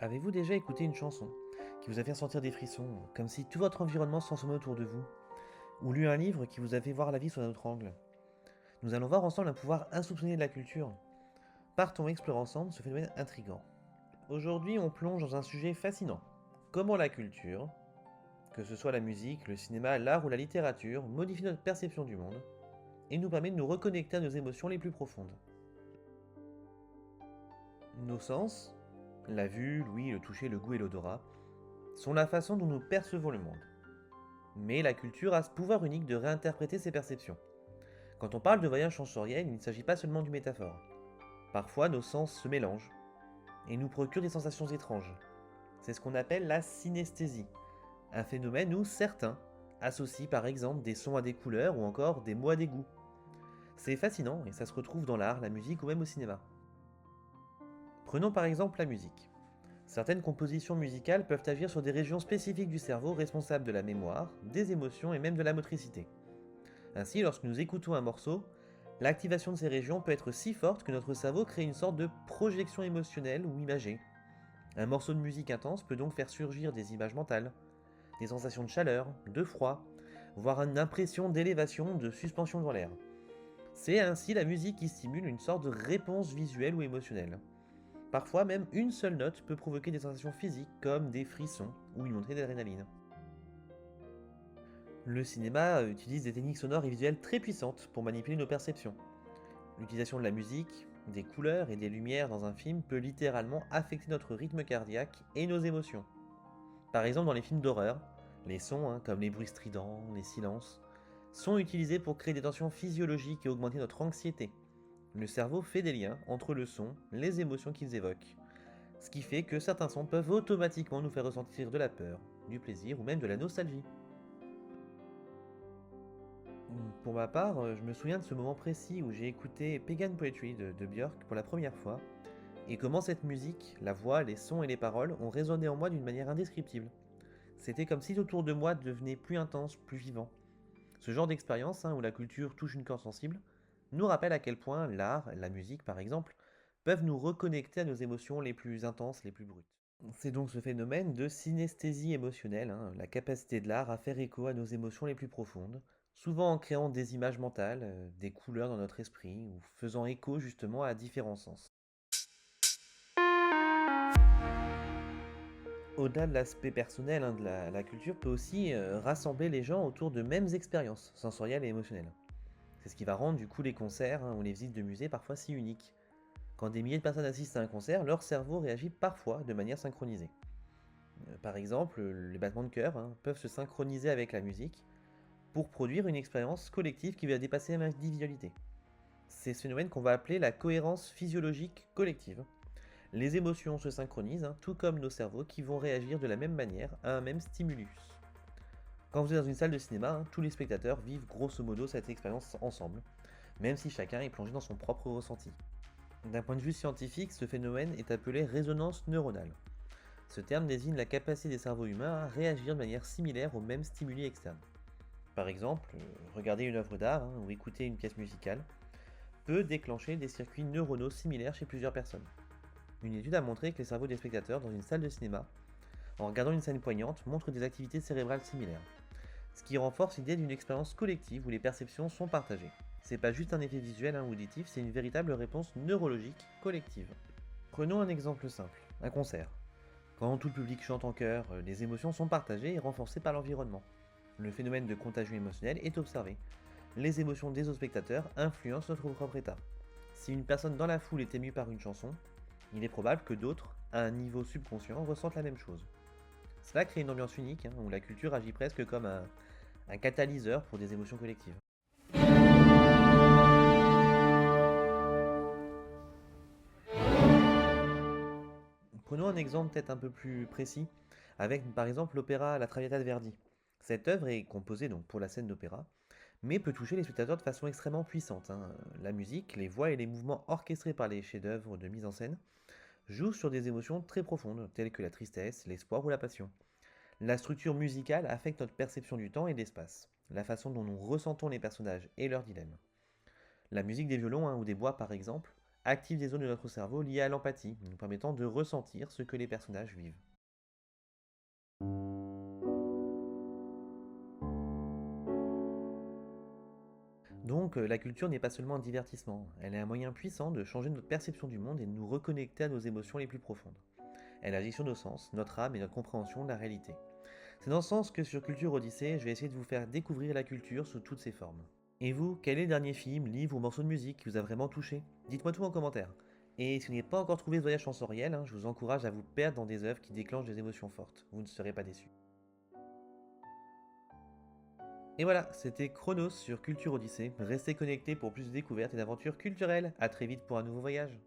Avez-vous déjà écouté une chanson qui vous a fait ressentir des frissons, comme si tout votre environnement se transformait autour de vous? Ou lu un livre qui vous a fait voir la vie sous un autre angle? Nous allons voir ensemble un pouvoir insoupçonné de la culture. Partons explorer ensemble ce phénomène intrigant. Aujourd'hui, on plonge dans un sujet fascinant. Comment la culture, que ce soit la musique, le cinéma, l'art ou la littérature, modifie notre perception du monde et nous permet de nous reconnecter à nos émotions les plus profondes. Nos sens, la vue, l'ouïe, le toucher, le goût et l'odorat, sont la façon dont nous percevons le monde. Mais la culture a ce pouvoir unique de réinterpréter ses perceptions. Quand on parle de voyage sensoriel, il ne s'agit pas seulement d'une métaphore. Parfois, nos sens se mélangent et nous procurent des sensations étranges. C'est ce qu'on appelle la synesthésie, un phénomène où certains associent par exemple des sons à des couleurs ou encore des mots à des goûts. C'est fascinant et ça se retrouve dans l'art, la musique ou même au cinéma. Prenons par exemple la musique. Certaines compositions musicales peuvent agir sur des régions spécifiques du cerveau responsables de la mémoire, des émotions et même de la motricité. Ainsi, lorsque nous écoutons un morceau, l'activation de ces régions peut être si forte que notre cerveau crée une sorte de projection émotionnelle ou imagée. Un morceau de musique intense peut donc faire surgir des images mentales, des sensations de chaleur, de froid, voire une impression d'élévation, de suspension dans l'air. C'est ainsi la musique qui stimule une sorte de réponse visuelle ou émotionnelle. Parfois même une seule note peut provoquer des sensations physiques comme des frissons ou une montée d'adrénaline. Le cinéma utilise des techniques sonores et visuelles très puissantes pour manipuler nos perceptions. L'utilisation de la musique, des couleurs et des lumières dans un film peut littéralement affecter notre rythme cardiaque et nos émotions. Par exemple dans les films d'horreur, les sons, comme les bruits stridents, les silences, sont utilisés pour créer des tensions physiologiques et augmenter notre anxiété. Le cerveau fait des liens entre le son, les émotions qu'ils évoquent, ce qui fait que certains sons peuvent automatiquement nous faire ressentir de la peur, du plaisir ou même de la nostalgie. Pour ma part, je me souviens de ce moment précis où j'ai écouté Pagan Poetry de Björk pour la première fois, et comment cette musique, la voix, les sons et les paroles ont résonné en moi d'une manière indescriptible. C'était comme si autour de moi devenait plus intense, plus vivant. Ce genre d'expérience, où la culture touche une corde sensible, nous rappelle à quel point l'art, la musique par exemple, peuvent nous reconnecter à nos émotions les plus intenses, les plus brutes. C'est donc ce phénomène de synesthésie émotionnelle, la capacité de l'art à faire écho à nos émotions les plus profondes, souvent en créant des images mentales, des couleurs dans notre esprit, ou faisant écho justement à différents sens. Au-delà de l'aspect personnel de la culture peut aussi rassembler les gens autour de mêmes expériences sensorielles et émotionnelles. C'est ce qui va rendre du coup les concerts ou les visites de musées parfois si uniques. Quand des milliers de personnes assistent à un concert, leur cerveau réagit parfois de manière synchronisée. Par exemple, les battements de cœur peuvent se synchroniser avec la musique pour produire une expérience collective qui va dépasser l'individualité. C'est ce phénomène qu'on va appeler la cohérence physiologique collective. Les émotions se synchronisent, tout comme nos cerveaux qui vont réagir de la même manière à un même stimulus. Quand vous êtes dans une salle de cinéma, tous les spectateurs vivent grosso modo cette expérience ensemble, même si chacun est plongé dans son propre ressenti. D'un point de vue scientifique, ce phénomène est appelé résonance neuronale. Ce terme désigne la capacité des cerveaux humains à réagir de manière similaire aux mêmes stimuli externes. Par exemple, regarder une œuvre d'art ou écouter une pièce musicale peut déclencher des circuits neuronaux similaires chez plusieurs personnes. Une étude a montré que les cerveaux des spectateurs dans une salle de cinéma, en regardant une scène poignante, montrent des activités cérébrales similaires, ce qui renforce l'idée d'une expérience collective où les perceptions sont partagées. C'est pas juste un effet visuel ou auditif, c'est une véritable réponse neurologique collective. Prenons un exemple simple, un concert. Quand tout le public chante en chœur, les émotions sont partagées et renforcées par l'environnement. Le phénomène de contagion émotionnelle est observé. Les émotions des autres spectateurs influencent notre propre état. Si une personne dans la foule est émue par une chanson, il est probable que d'autres, à un niveau subconscient, ressentent la même chose. Cela crée une ambiance unique, où la culture agit presque comme un catalyseur pour des émotions collectives. Prenons un exemple peut-être un peu plus précis, avec par exemple l'opéra La Traviata de Verdi. Cette œuvre est composée donc pour la scène d'opéra, mais peut toucher les spectateurs de façon extrêmement puissante. La musique, les voix et les mouvements orchestrés par les chefs-d'œuvre de mise en scène jouent sur des émotions très profondes, telles que la tristesse, l'espoir ou la passion. La structure musicale affecte notre perception du temps et de l'espace, la façon dont nous ressentons les personnages et leurs dilemmes. La musique des violons ou des bois, par exemple, active des zones de notre cerveau liées à l'empathie, nous permettant de ressentir ce que les personnages vivent. Donc, la culture n'est pas seulement un divertissement, elle est un moyen puissant de changer notre perception du monde et de nous reconnecter à nos émotions les plus profondes. Elle agit sur nos sens, notre âme et notre compréhension de la réalité. C'est dans ce sens que sur Culture Odyssée, je vais essayer de vous faire découvrir la culture sous toutes ses formes. Et vous, quel est le dernier film, livre ou morceau de musique qui vous a vraiment touché? Dites-moi tout en commentaire. Et si vous n'avez pas encore trouvé ce voyage sensoriel, je vous encourage à vous perdre dans des œuvres qui déclenchent des émotions fortes. Vous ne serez pas déçus. Et voilà, c'était Chronos sur Culture Odyssée. Restez connectés pour plus de découvertes et d'aventures culturelles. A très vite pour un nouveau voyage.